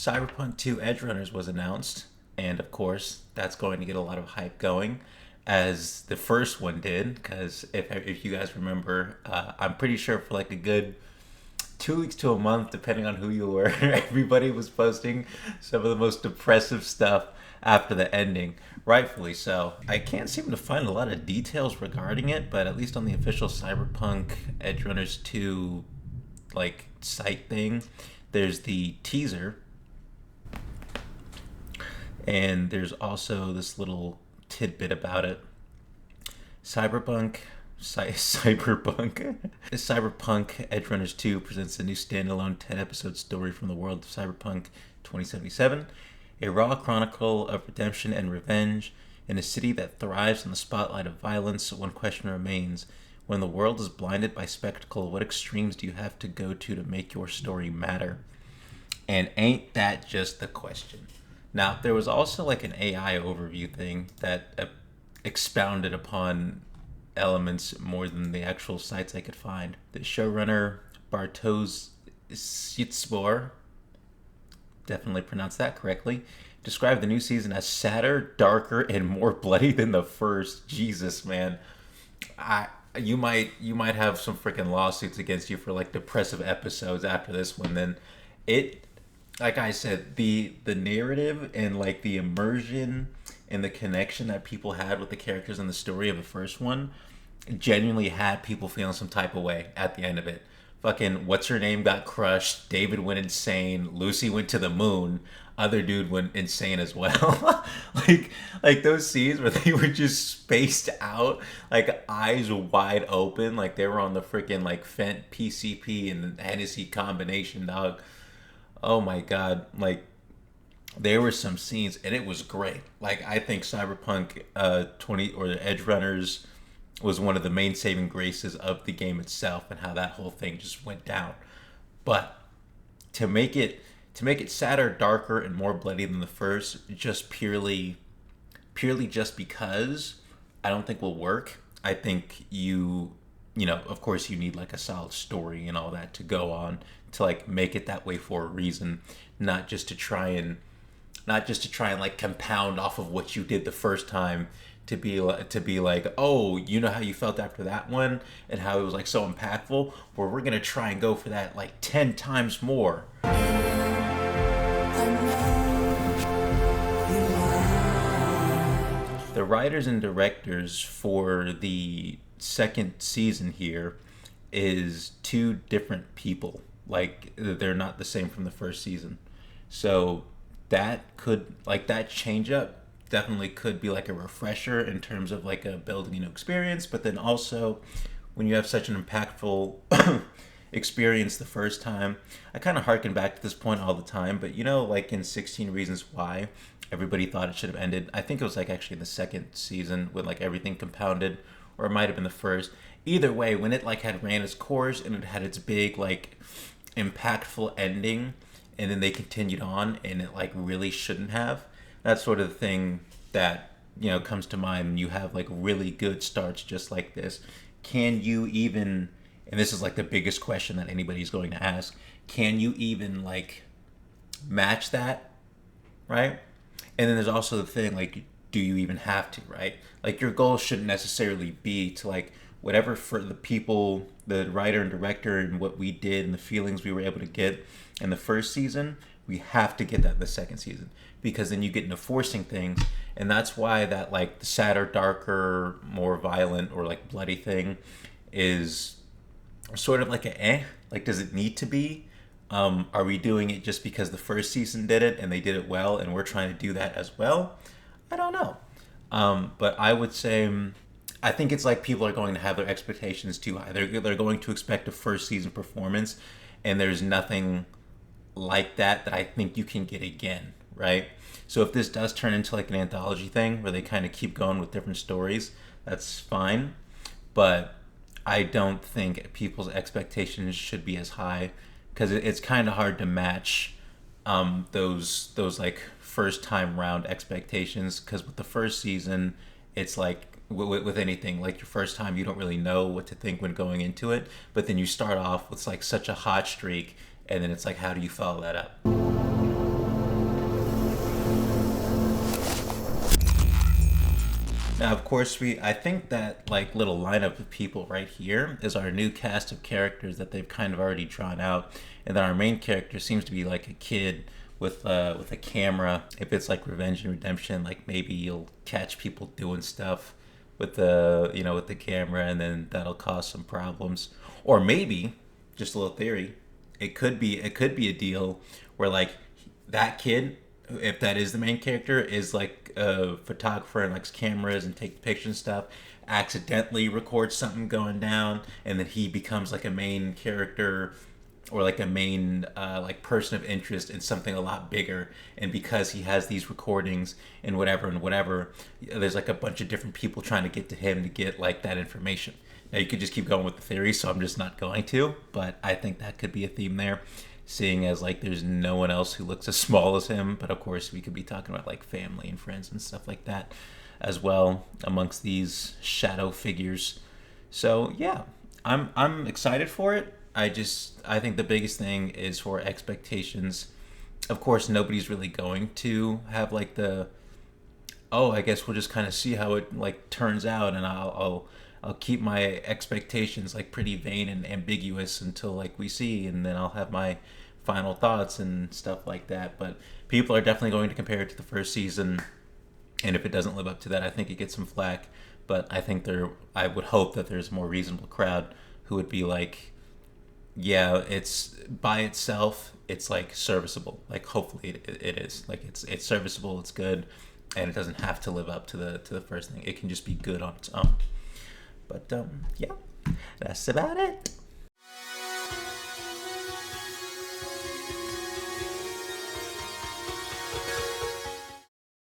Cyberpunk 2 Edgerunners was announced, and of course, that's going to get a lot of hype going, as the first one did. Because if you guys remember, I'm pretty sure for like a good 2 weeks to a month, depending on who you were, everybody was posting some of the most depressive stuff after the ending, rightfully so. I can't seem to find a lot of details regarding it, but at least on the official Cyberpunk Edgerunners 2 like site thing, there's the teaser, and there's also this little tidbit about it. Cyberpunk Edgerunners 2 presents a new standalone 10-episode story from the world of Cyberpunk 2077, a raw chronicle of redemption and revenge. In a city that thrives in the spotlight of violence, one question remains: when the world is blinded by spectacle, what extremes do you have to go to make your story matter? And ain't that just the question? Now, there was also like an AI overview thing that expounded upon elements more than the actual sites I could find. The showrunner Bartosz Szyszor, definitely pronounced that correctly, described the new season as sadder, darker, and more bloody than the first. Jesus, man. You might have some freaking lawsuits against you for like depressive episodes after this one. Then it, like I said, the narrative and like the immersion and the connection that people had with the characters in the story of the first one genuinely had people feeling some type of way at the end of it. Fucking what's her name got crushed, David went insane, Lucy went to the moon, other dude went insane as well. like those scenes where they were just spaced out, like eyes wide open, like they were on the freaking like Fent PCP and the Hennessy combination, dog. Oh my god, like there were some scenes and it was great. Like I think Cyberpunk 20 or the Edgerunners was one of the main saving graces of the game itself and how that whole thing just went down. But to make it sadder, darker, and more bloody than the first, just purely just because, I don't think will work. I think you know, of course you need like a solid story and all that to go on to like make it that way for a reason, not just to try and like compound off of what you did the first time to be like, oh, you know how you felt after that one and how it was like so impactful, where we're gonna try and go for that like 10 times more. The writers and directors for the second season here is two different people. Like they're not the same from the first season. So that could, like, that change up definitely could be like a refresher in terms of like a building a new experience. But then also when you have such an impactful experience the first time, I kind of harken back to this point all the time, but you know, like in 16 Reasons Why, everybody thought it should have ended. I think it was like actually the second season when like everything compounded, or it might have been the first. Either way, when it like had ran its course and it had its big like impactful ending, and then they continued on and it like really shouldn't have. That's sort of the thing that, you know, comes to mind when you have like really good starts just like this. Can you even, and this is like the biggest question that anybody's going to ask, can you even like match that, right? And then there's also the thing, like, do you even have to, right? Like your goal shouldn't necessarily be to like whatever for the people, the writer and director, and what we did and the feelings we were able to get in the first season, we have to get that in the second season, because then you get into forcing things. And that's why that like the sadder, darker, more violent or like bloody thing is sort of like like, does it need to be? Are we doing it just because the first season did it and they did it well and we're trying to do that as well? I don't know. But I would say, I think it's like people are going to have their expectations too high. They're going to expect a first season performance, and there's nothing like that I think you can get again, right? So if this does turn into like an anthology thing where they kind of keep going with different stories, that's fine. But I don't think people's expectations should be as high, because it's kind of hard to match those like first time round expectations. Because with the first season, it's like with anything, like your first time, you don't really know what to think when going into it, but then you start off with like such a hot streak, and then it's like, how do you follow that up? Now, of course, I think that like little lineup of people right here is our new cast of characters that they've kind of already drawn out, and then our main character seems to be like a kid with a camera. If it's like Revenge and Redemption, like maybe you'll catch people doing stuff with the with the camera, and then that'll cause some problems. Or maybe, just a little theory, it could be a deal where like that kid, if that is the main character, is like a photographer and likes cameras and takes pictures and stuff, accidentally records something going down, and then he becomes like a main character or like a main like person of interest in something a lot bigger. And because he has these recordings and whatever, there's like a bunch of different people trying to get to him to get like that information. Now you could just keep going with the theory, so I'm just not going to, but I think that could be a theme there, seeing as like there's no one else who looks as small as him. But of course we could be talking about like family and friends and stuff like that as well amongst these shadow figures. So yeah, I'm excited for it. I think the biggest thing is for expectations. Of course nobody's really going to have like the, oh, I guess we'll just kind of see how it like turns out, and I'll keep my expectations like pretty vain and ambiguous until like we see, and then I'll have my final thoughts and stuff like that. But people are definitely going to compare it to the first season, and if it doesn't live up to that, I think it gets some flack. But I would hope that there's a more reasonable crowd who would be like, yeah, it's by itself, it's like serviceable. Like hopefully it is. Like it's serviceable, it's good, and it doesn't have to live up to the first thing. It can just be good on its own. But yeah, that's about it.